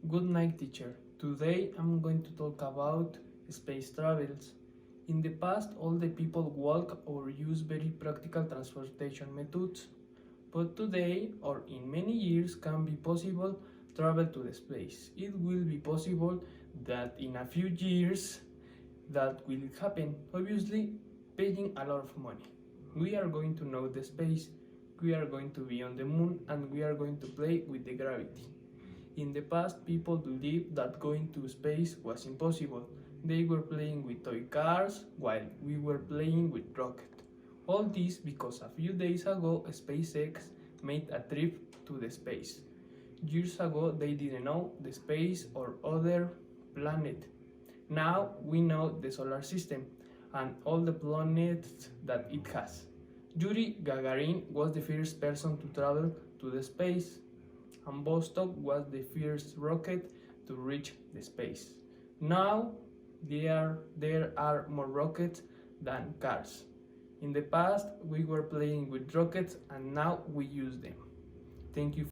Good night, teacher. Today I'm going to talk about space travels. In the past, all the people walk or use very practical transportation methods. But today, or in many years, can be possible travel to the space. It will be possible that in a few years that will happen. Obviously, paying a lot of money. We are going to know the space. We are going to be on the moon and we are going to play with the gravity. In the past, people believed that going to space was impossible. They were playing with toy cars while we were playing with rockets. All this because a few days ago, SpaceX made a trip to the space. Years ago, they didn't know the space or other planet. Now we know the solar system and all the planets that it has. Yuri Gagarin was the first person to travel to the space, and Vostok was the first rocket to reach the space. Now there are more rockets than cars. In the past, we were playing with rockets and now we use them. Thank you.